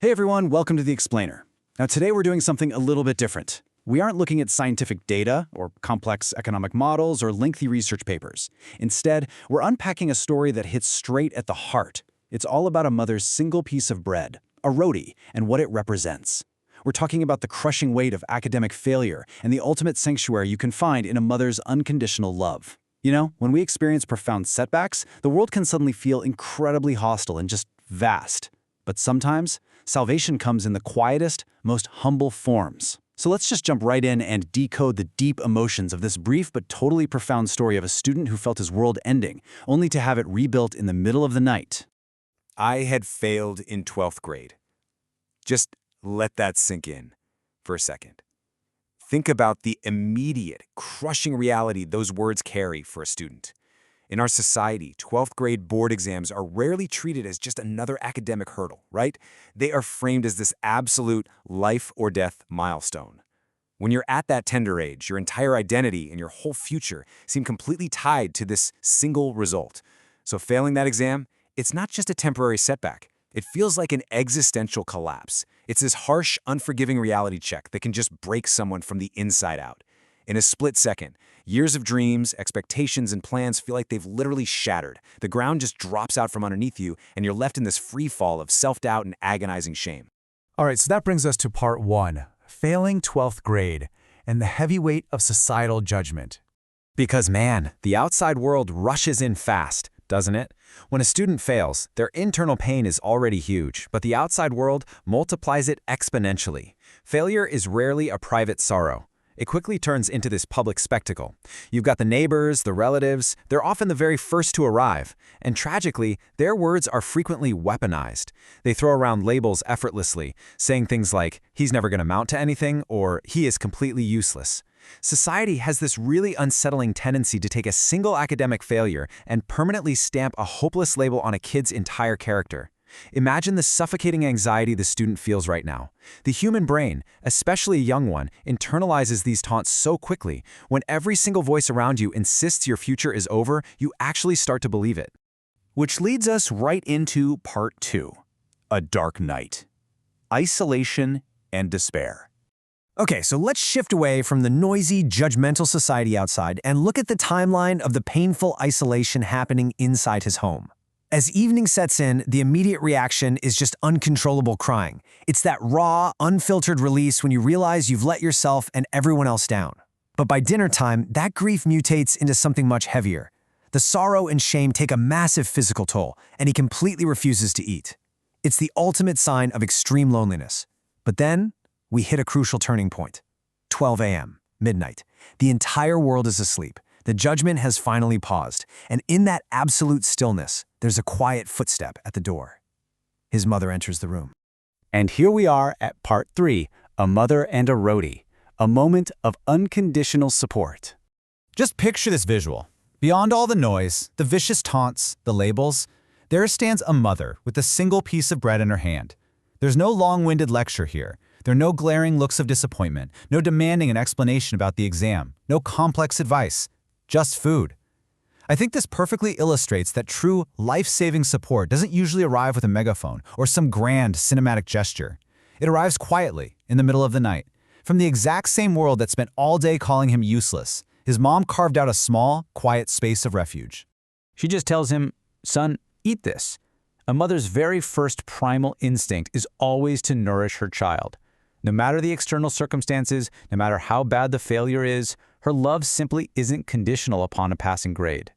Hey everyone, welcome to The Explainer. Now today we're doing something a little bit different. We aren't looking at scientific data, or complex economic models, or lengthy research papers. Instead, we're unpacking a story that hits straight at the heart. It's all about a mother's single piece of bread, a roti, and what it represents. We're talking about the crushing weight of academic failure and the ultimate sanctuary you can find in a mother's unconditional love. You know, when we experience profound setbacks, the world can suddenly feel incredibly hostile and just vast. But sometimes, salvation comes in the quietest, most humble forms. So let's just jump right in and decode the deep emotions of this brief but totally profound story of a student who felt his world ending, only to have it rebuilt in the middle of the night. I had failed in 12th grade. Just let that sink in for a second. Think about the immediate, crushing reality those words carry for a student. In our society, 12th grade board exams are rarely treated as just another academic hurdle, right? They are framed as this absolute life or death milestone. When you're at that tender age, your entire identity and your whole future seem completely tied to this single result. So failing that exam, it's not just a temporary setback. It feels like an existential collapse. It's this harsh, unforgiving reality check that can just break someone from the inside out. In a split second, years of dreams, expectations, and plans feel like they've literally shattered. The ground just drops out from underneath you, and you're left in this free fall of self-doubt and agonizing shame. All right, so that brings us to part one, failing 12th grade, and the heavy weight of societal judgment. Because man, the outside world rushes in fast, doesn't it? When a student fails, their internal pain is already huge, but the outside world multiplies it exponentially. Failure is rarely a private sorrow. It quickly turns into this public spectacle. You've got the neighbors, the relatives, they're often the very first to arrive. And tragically, their words are frequently weaponized. They throw around labels effortlessly, saying things like, he's never going to amount to anything, or he is completely useless. Society has this really unsettling tendency to take a single academic failure and permanently stamp a hopeless label on a kid's entire character. Imagine the suffocating anxiety the student feels right now. The human brain, especially a young one, internalizes these taunts so quickly. When every single voice around you insists your future is over, you actually start to believe it. Which leads us right into part two, a dark night. Isolation and despair. Okay, so let's shift away from the noisy, judgmental society outside and look at the timeline of the painful isolation happening inside his home. As evening sets in, the immediate reaction is just uncontrollable crying. It's that raw, unfiltered release when you realize you've let yourself and everyone else down. But by dinner time, that grief mutates into something much heavier. The sorrow and shame take a massive physical toll, and he completely refuses to eat. It's the ultimate sign of extreme loneliness. But then, we hit a crucial turning point. 12 a.m., midnight. The entire world is asleep. The judgment has finally paused, and in that absolute stillness, there's a quiet footstep at the door. His mother enters the room. And here we are at part three, a mother and a roti, a moment of unconditional support. Just picture this visual. Beyond all the noise, the vicious taunts, the labels, there stands a mother with a single piece of bread in her hand. There's no long-winded lecture here. There are no glaring looks of disappointment, no demanding an explanation about the exam, no complex advice, just food. I think this perfectly illustrates that true life-saving support doesn't usually arrive with a megaphone or some grand cinematic gesture. It arrives quietly, in the middle of the night. From the exact same world that spent all day calling him useless, his mom carved out a small, quiet space of refuge. She just tells him, son, eat this. A mother's very first primal instinct is always to nourish her child. No matter the external circumstances, no matter how bad the failure is, her love simply isn't conditional upon a passing grade.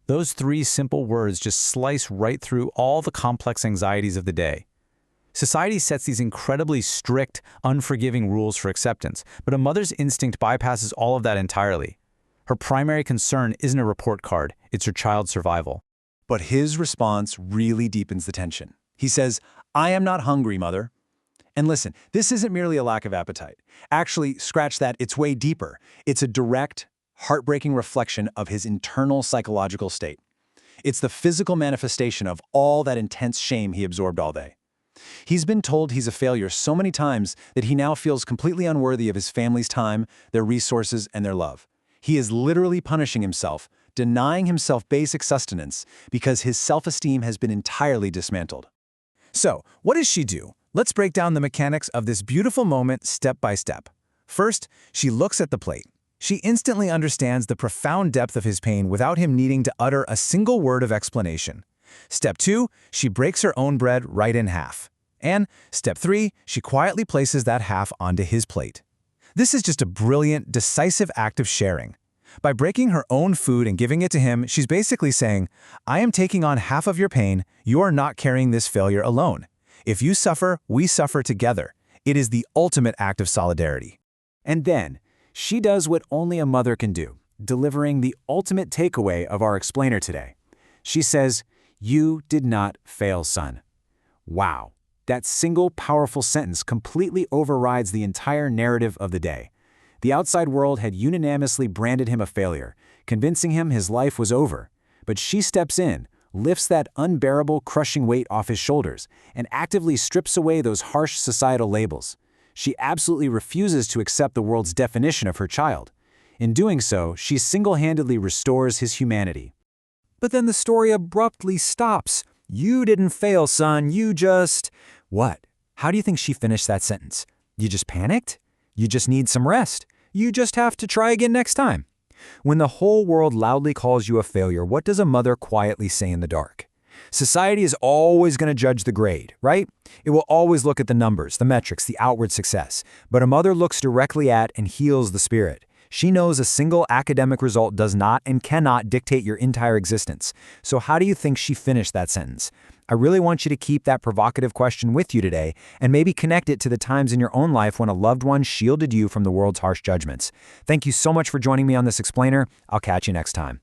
Those three simple words just slice right through all the complex anxieties of the day. Society sets these incredibly strict, unforgiving rules for acceptance, but a mother's instinct bypasses all of that entirely. Her primary concern isn't a report card, it's her child's survival. But his response really deepens the tension. He says, I am not hungry, mother. And listen, this isn't merely a lack of appetite. Actually, scratch that, it's way deeper. It's a direct, heartbreaking reflection of his internal psychological state. It's the physical manifestation of all that intense shame he absorbed all day. He's been told he's a failure so many times that he now feels completely unworthy of his family's time, their resources, and their love. He is literally punishing himself, denying himself basic sustenance because his self-esteem has been entirely dismantled. So, what does she do? Let's break down the mechanics of this beautiful moment step by step. First, she looks at the plate. She instantly understands the profound depth of his pain without him needing to utter a single word of explanation. Step 2, she breaks her own bread right in half. And step 3, she quietly places that half onto his plate. This is just a brilliant, decisive act of sharing. By breaking her own food and giving it to him, she's basically saying, I am taking on half of your pain, you are not carrying this failure alone. If you suffer, we suffer together. It is the ultimate act of solidarity. And then, she does what only a mother can do, delivering the ultimate takeaway of our explainer today. She says, "You did not fail, son." Wow, that single powerful sentence completely overrides the entire narrative of the day. The outside world had unanimously branded him a failure, convincing him his life was over. But she steps in, lifts that unbearable, crushing weight off his shoulders, and actively strips away those harsh societal labels. She absolutely refuses to accept the world's definition of her child. In doing so, she single-handedly restores his humanity. But then the story abruptly stops. You didn't fail, son, you just… What? How do you think she finished that sentence? You just panicked? You just need some rest. You just have to try again next time. When the whole world loudly calls you a failure, what does a mother quietly say in the dark? Society is always going to judge the grade, right? It will always look at the numbers, the metrics, the outward success. But a mother looks directly at and heals the spirit. She knows a single academic result does not and cannot dictate your entire existence. So how do you think she finished that sentence? I really want you to keep that provocative question with you today and maybe connect it to the times in your own life when a loved one shielded you from the world's harsh judgments. Thank you so much for joining me on this explainer. I'll catch you next time.